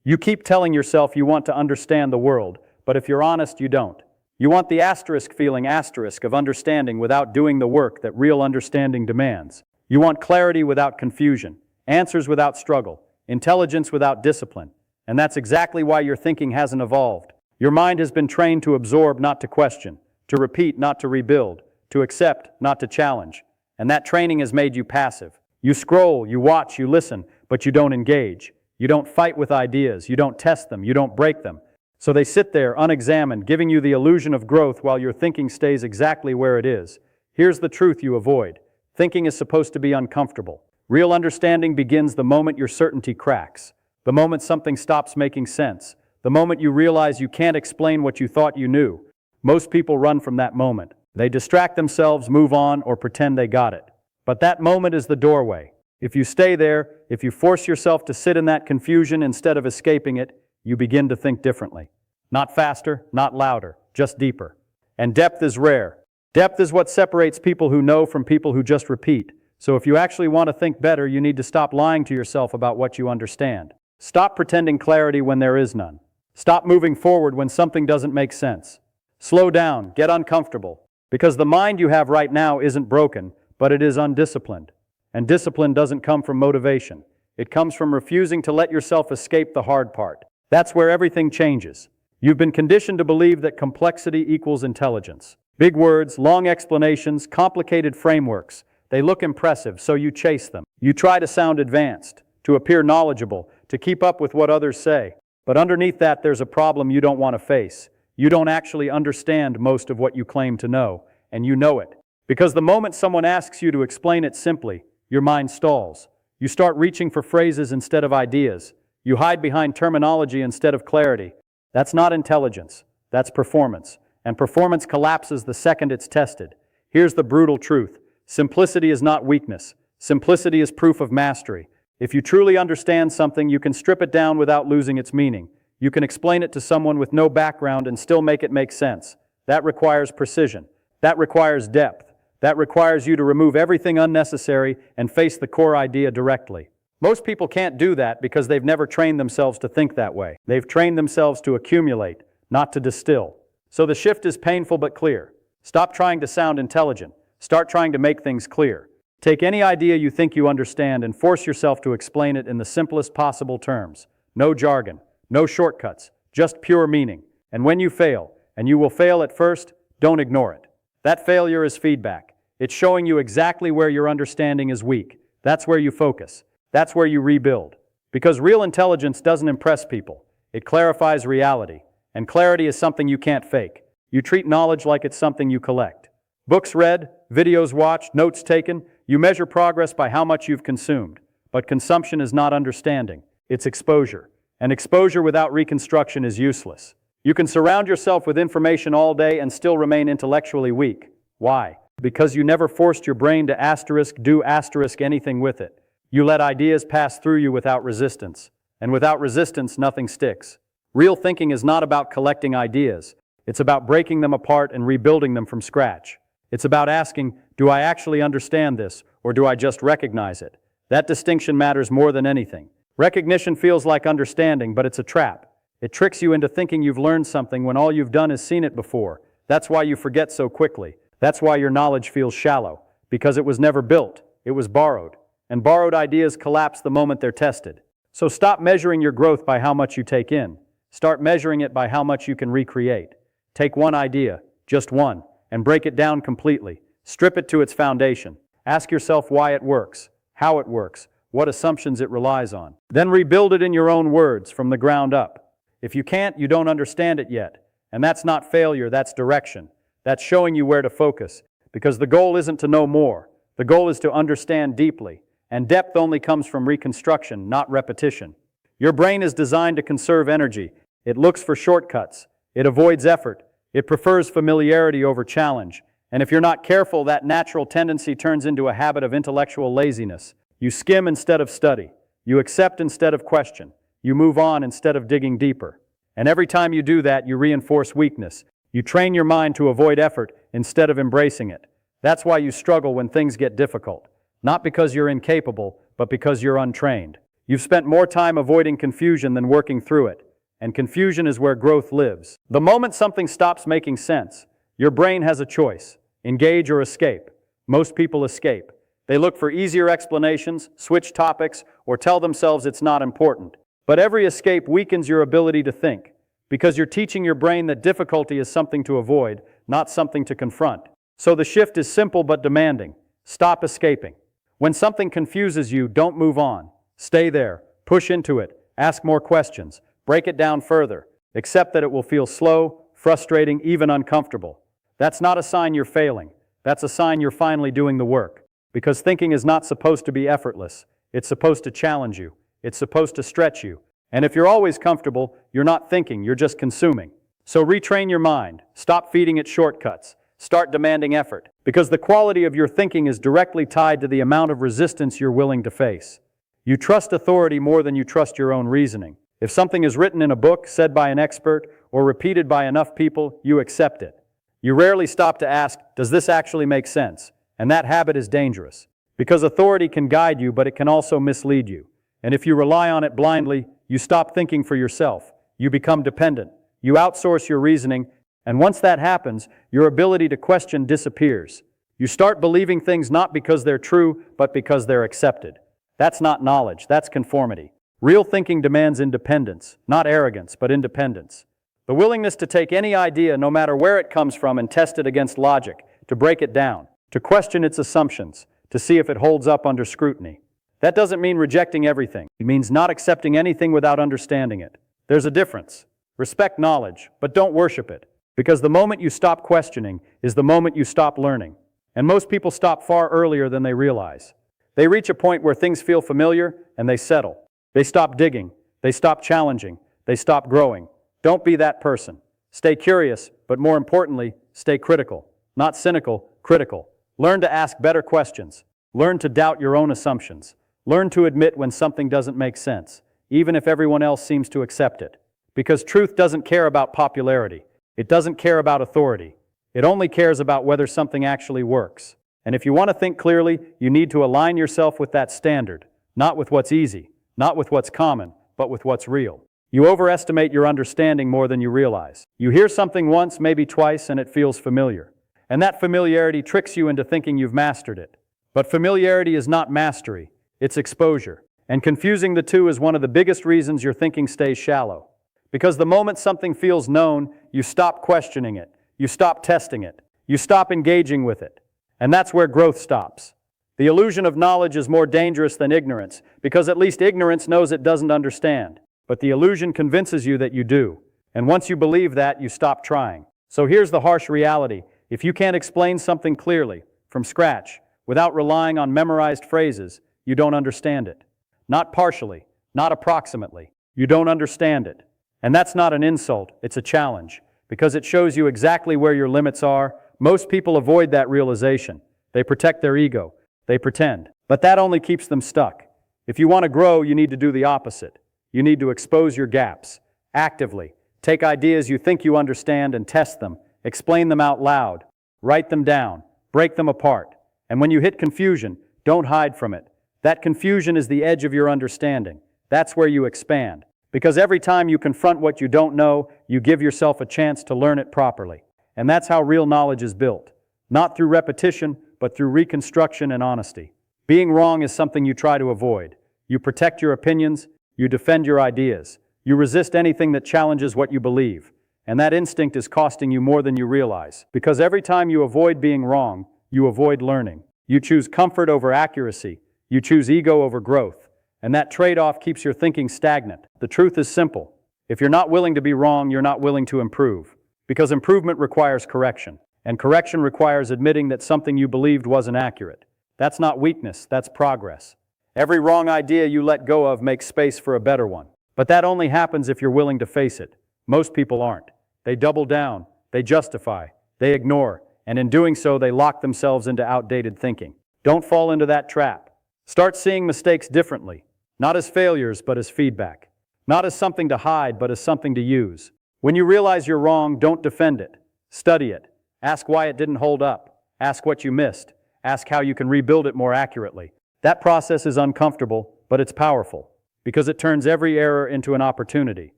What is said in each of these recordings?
You keep telling yourself you want to understand the world, but if you're honest, you don't. You want the asterisk feeling asterisk of understanding without doing the work that real understanding demands. You want clarity without confusion, answers without struggle, intelligence without discipline. And that's exactly why your thinking hasn't evolved. Your mind has been trained to absorb, not to question, to repeat, not to rebuild, to accept, not to challenge. And that training has made you passive. You scroll, you watch, you listen, but you don't engage. You don't fight with ideas, you don't test them, you don't break them. So they sit there unexamined, giving you the illusion of growth while your thinking stays exactly where it is. Here's the truth you avoid. Thinking is supposed to be uncomfortable. Real understanding begins the moment your certainty cracks, the moment something stops making sense, the moment you realize you can't explain what you thought you knew. Most people run from that moment. They distract themselves, move on, or pretend they got it. But that moment is the doorway. If you stay there, if you force yourself to sit in that confusion instead of escaping it, you begin to think differently. Not faster, not louder, just deeper. And depth is rare. Depth is what separates people who know from people who just repeat. So if you actually want to think better, you need to stop lying to yourself about what you understand. Stop pretending clarity when there is none. Stop moving forward when something doesn't make sense. Slow down, get uncomfortable. Because the mind you have right now isn't broken, but it is undisciplined. And discipline doesn't come from motivation. It comes from refusing to let yourself escape the hard part. That's where everything changes. You've been conditioned to believe that complexity equals intelligence. Big words, long explanations, complicated frameworks. They look impressive, so you chase them. You try to sound advanced, to appear knowledgeable, to keep up with what others say. But underneath that, there's a problem you don't want to face. You don't actually understand most of what you claim to know, and you know it. Because the moment someone asks you to explain it simply, your mind stalls. You start reaching for phrases instead of ideas. You hide behind terminology instead of clarity. That's not intelligence. That's performance. And performance collapses the second it's tested. Here's the brutal truth. Simplicity is not weakness. Simplicity is proof of mastery. If you truly understand something, you can strip it down without losing its meaning. You can explain it to someone with no background and still make it make sense. That requires precision. That requires depth. That requires you to remove everything unnecessary and face the core idea directly. Most people can't do that because they've never trained themselves to think that way. They've trained themselves to accumulate, not to distill. So the shift is painful but clear. Stop trying to sound intelligent. Start trying to make things clear. Take any idea you think you understand and force yourself to explain it in the simplest possible terms. No jargon, no shortcuts, just pure meaning. And when you fail, and you will fail at first, don't ignore it. That failure is feedback. It's showing you exactly where your understanding is weak. That's where you focus. That's where you rebuild. Because real intelligence doesn't impress people. It clarifies reality. And clarity is something you can't fake. You treat knowledge like it's something you collect. Books read, videos watched, notes taken. You measure progress by how much you've consumed. But consumption is not understanding. It's exposure. And exposure without reconstruction is useless. You can surround yourself with information all day and still remain intellectually weak. Why? Because you never forced your brain to do anything with it. You let ideas pass through you without resistance. And without resistance, nothing sticks. Real thinking is not about collecting ideas. It's about breaking them apart and rebuilding them from scratch. It's about asking, do I actually understand this, or do I just recognize it? That distinction matters more than anything. Recognition feels like understanding, but it's a trap. It tricks you into thinking you've learned something when all you've done is seen it before. That's why you forget so quickly. That's why your knowledge feels shallow. Because it was never built. It was borrowed. And borrowed ideas collapse the moment they're tested. So stop measuring your growth by how much you take in. Start measuring it by how much you can recreate. Take one idea, just one, and break it down completely. Strip it to its foundation. Ask yourself why it works, how it works, what assumptions it relies on. Then rebuild it in your own words from the ground up. If you can't, you don't understand it yet. And that's not failure, that's direction. That's showing you where to focus. Because the goal isn't to know more. The goal is to understand deeply. And depth only comes from reconstruction, not repetition. Your brain is designed to conserve energy. It looks for shortcuts. It avoids effort. It prefers familiarity over challenge. And if you're not careful, that natural tendency turns into a habit of intellectual laziness. You skim instead of study. You accept instead of question. You move on instead of digging deeper. And every time you do that, you reinforce weakness. You train your mind to avoid effort instead of embracing it. That's why you struggle when things get difficult. Not because you're incapable, but because you're untrained. You've spent more time avoiding confusion than working through it, and confusion is where growth lives. The moment something stops making sense, your brain has a choice: engage or escape. Most people escape. They look for easier explanations, switch topics, or tell themselves it's not important. But every escape weakens your ability to think, because you're teaching your brain that difficulty is something to avoid, not something to confront. So the shift is simple but demanding. Stop escaping. When something confuses you, don't move on. Stay there. Push into it. Ask more questions. Break it down further. Accept that it will feel slow, frustrating, even uncomfortable. That's not a sign you're failing. That's a sign you're finally doing the work. Because thinking is not supposed to be effortless. It's supposed to challenge you. It's supposed to stretch you. And if you're always comfortable, you're not thinking, you're just consuming. So retrain your mind. Stop feeding it shortcuts. Start demanding effort. Because the quality of your thinking is directly tied to the amount of resistance you're willing to face. You trust authority more than you trust your own reasoning. If something is written in a book, said by an expert, or repeated by enough people, you accept it. You rarely stop to ask, does this actually make sense? And that habit is dangerous. Because authority can guide you, but it can also mislead you. And if you rely on it blindly, you stop thinking for yourself. You become dependent. You outsource your reasoning, and once that happens, your ability to question disappears. You start believing things not because they're true, but because they're accepted. That's not knowledge, that's conformity. Real thinking demands independence, not arrogance, but independence. The willingness to take any idea, no matter where it comes from, and test it against logic, to break it down, to question its assumptions, to see if it holds up under scrutiny. That doesn't mean rejecting everything. It means not accepting anything without understanding it. There's a difference. Respect knowledge, but don't worship it. Because the moment you stop questioning is the moment you stop learning. And most people stop far earlier than they realize. They reach a point where things feel familiar and they settle. They stop digging. They stop challenging. They stop growing. Don't be that person. Stay curious, but more importantly, stay critical. Not cynical, critical. Learn to ask better questions. Learn to doubt your own assumptions. Learn to admit when something doesn't make sense, even if everyone else seems to accept it. Because truth doesn't care about popularity. It doesn't care about authority. It only cares about whether something actually works. And if you want to think clearly, you need to align yourself with that standard, not with what's easy, not with what's common, but with what's real. You overestimate your understanding more than you realize. You hear something once, maybe twice, and it feels familiar. And that familiarity tricks you into thinking you've mastered it. But familiarity is not mastery, it's exposure. And confusing the two is one of the biggest reasons your thinking stays shallow. Because the moment something feels known, you stop questioning it, you stop testing it, you stop engaging with it. And that's where growth stops. The illusion of knowledge is more dangerous than ignorance, because at least ignorance knows it doesn't understand. But the illusion convinces you that you do. And once you believe that, you stop trying. So here's the harsh reality. If you can't explain something clearly, from scratch, without relying on memorized phrases, you don't understand it. Not partially, not approximately. You don't understand it. And that's not an insult, it's a challenge, because it shows you exactly where your limits are. Most people avoid that realization. They protect their ego. They pretend. But that only keeps them stuck. If you want to grow, you need to do the opposite. You need to expose your gaps, actively. Take ideas you think you understand and test them. Explain them out loud. Write them down. Break them apart. And when you hit confusion, don't hide from it. That confusion is the edge of your understanding. That's where you expand. Because every time you confront what you don't know, you give yourself a chance to learn it properly. And that's how real knowledge is built. Not through repetition, but through reconstruction and honesty. Being wrong is something you try to avoid. You protect your opinions. You defend your ideas. You resist anything that challenges what you believe. And that instinct is costing you more than you realize. Because every time you avoid being wrong, you avoid learning. You choose comfort over accuracy. You choose ego over growth. And that trade-off keeps your thinking stagnant. The truth is simple. If you're not willing to be wrong, you're not willing to improve. Because improvement requires correction. And correction requires admitting that something you believed wasn't accurate. That's not weakness, that's progress. Every wrong idea you let go of makes space for a better one. But that only happens if you're willing to face it. Most people aren't. They double down, they justify, they ignore, and in doing so, they lock themselves into outdated thinking. Don't fall into that trap. Start seeing mistakes differently, not as failures, but as feedback. Not as something to hide, but as something to use. When you realize you're wrong, don't defend it. Study it. Ask why it didn't hold up. Ask what you missed. Ask how you can rebuild it more accurately. That process is uncomfortable, but it's powerful. because it turns every error into an opportunity,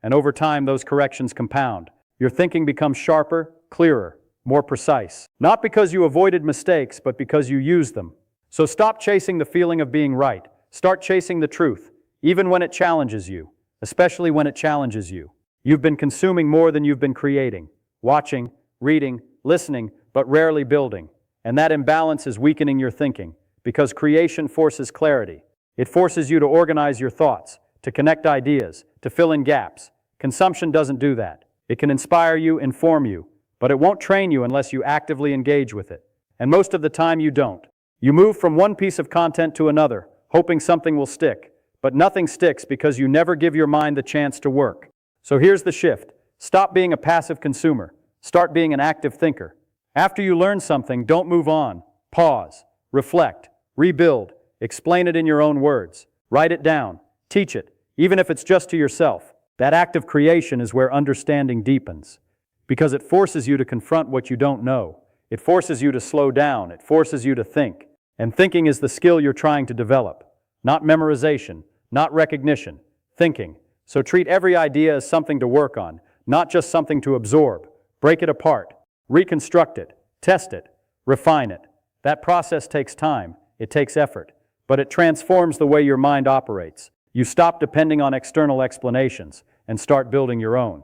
and over time those corrections compound. Your thinking becomes sharper, clearer, more precise. Not because you avoided mistakes, but because you used them. So stop chasing the feeling of being right. Start chasing the truth, even when it challenges you, especially when it challenges you. You've been consuming more than you've been creating, watching, reading, listening, but rarely building. And that imbalance is weakening your thinking, because creation forces clarity. It forces you to organize your thoughts, to connect ideas, to fill in gaps. Consumption doesn't do that. It can inspire you, inform you, but it won't train you unless you actively engage with it. And most of the time you don't. You move from one piece of content to another, hoping something will stick, but nothing sticks because you never give your mind the chance to work. So here's the shift. Stop being a passive consumer. Start being an active thinker. After you learn something, don't move on. Pause, reflect, rebuild, explain it in your own words. Write it down, teach it, even if it's just to yourself. That act of creation is where understanding deepens, because it forces you to confront what you don't know. It forces you to slow down. It forces you to think. And thinking is the skill you're trying to develop. Not memorization, not recognition, thinking. So treat every idea as something to work on, not just something to absorb. Break it apart, reconstruct it, test it, refine it. That process takes time, it takes effort, but it transforms the way your mind operates. You stop depending on external explanations and start building your own.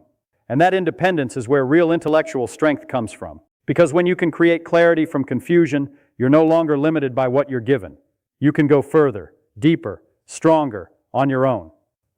And that independence is where real intellectual strength comes from. Because when you can create clarity from confusion, you're no longer limited by what you're given. You can go further, deeper, stronger, on your own.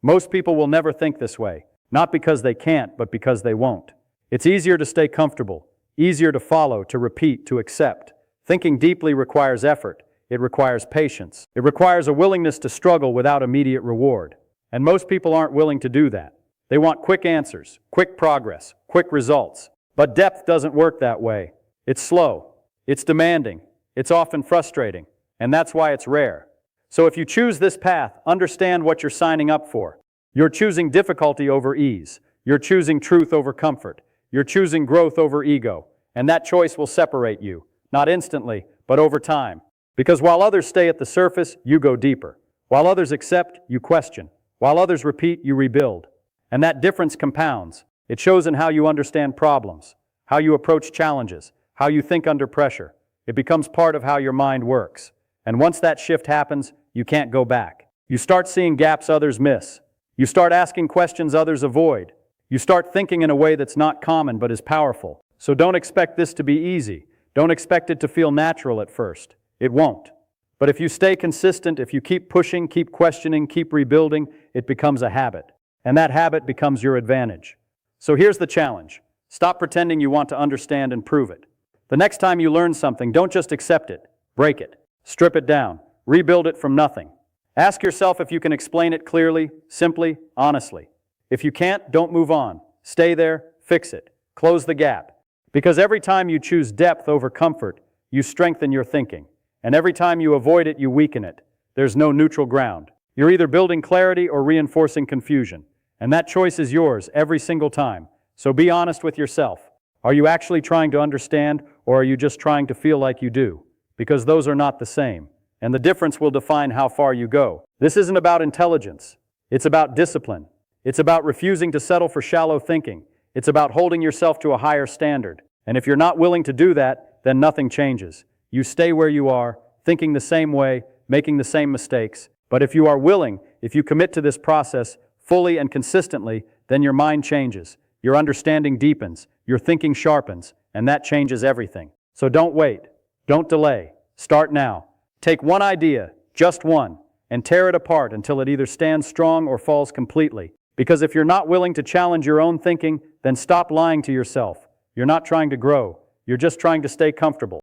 Most people will never think this way, not because they can't, but because they won't. It's easier to stay comfortable, easier to follow, to repeat, to accept. Thinking deeply requires effort. It requires patience. It requires a willingness to struggle without immediate reward. And most people aren't willing to do that. They want quick answers, quick progress, quick results. But depth doesn't work that way. It's slow. It's demanding. It's often frustrating. And that's why it's rare. So if you choose this path, understand what you're signing up for. You're choosing difficulty over ease. You're choosing truth over comfort. You're choosing growth over ego. And that choice will separate you, not instantly, but over time. Because while others stay at the surface, you go deeper. While others accept, you question. While others repeat, you rebuild. And that difference compounds. It shows in how you understand problems, how you approach challenges, how you think under pressure. It becomes part of how your mind works. And once that shift happens, you can't go back. You start seeing gaps others miss. You start asking questions others avoid. You start thinking in a way that's not common but is powerful. So don't expect this to be easy. Don't expect it to feel natural at first. It won't. But if you stay consistent, if you keep pushing, keep questioning, keep rebuilding, it becomes a habit. And that habit becomes your advantage. So here's the challenge. Stop pretending you want to understand and prove it. The next time you learn something, don't just accept it. Break it. Strip it down. Rebuild it from nothing. Ask yourself if you can explain it clearly, simply, honestly. If you can't, don't move on. Stay there, fix it. Close the gap. Because every time you choose depth over comfort, you strengthen your thinking. And every time you avoid it, you weaken it. There's no neutral ground. You're either building clarity or reinforcing confusion. And that choice is yours every single time. So be honest with yourself. Are you actually trying to understand, or are you just trying to feel like you do? Because those are not the same. And the difference will define how far you go. This isn't about intelligence. It's about discipline. It's about refusing to settle for shallow thinking. It's about holding yourself to a higher standard. And if you're not willing to do that, then nothing changes. You stay where you are, thinking the same way, making the same mistakes. But if you are willing, if you commit to this process fully and consistently, then your mind changes. Your understanding deepens. Your thinking sharpens. And that changes everything. So don't wait. Don't delay. Start now. Take one idea, just one, and tear it apart until it either stands strong or falls completely. Because if you're not willing to challenge your own thinking, then stop lying to yourself. You're not trying to grow. You're just trying to stay comfortable.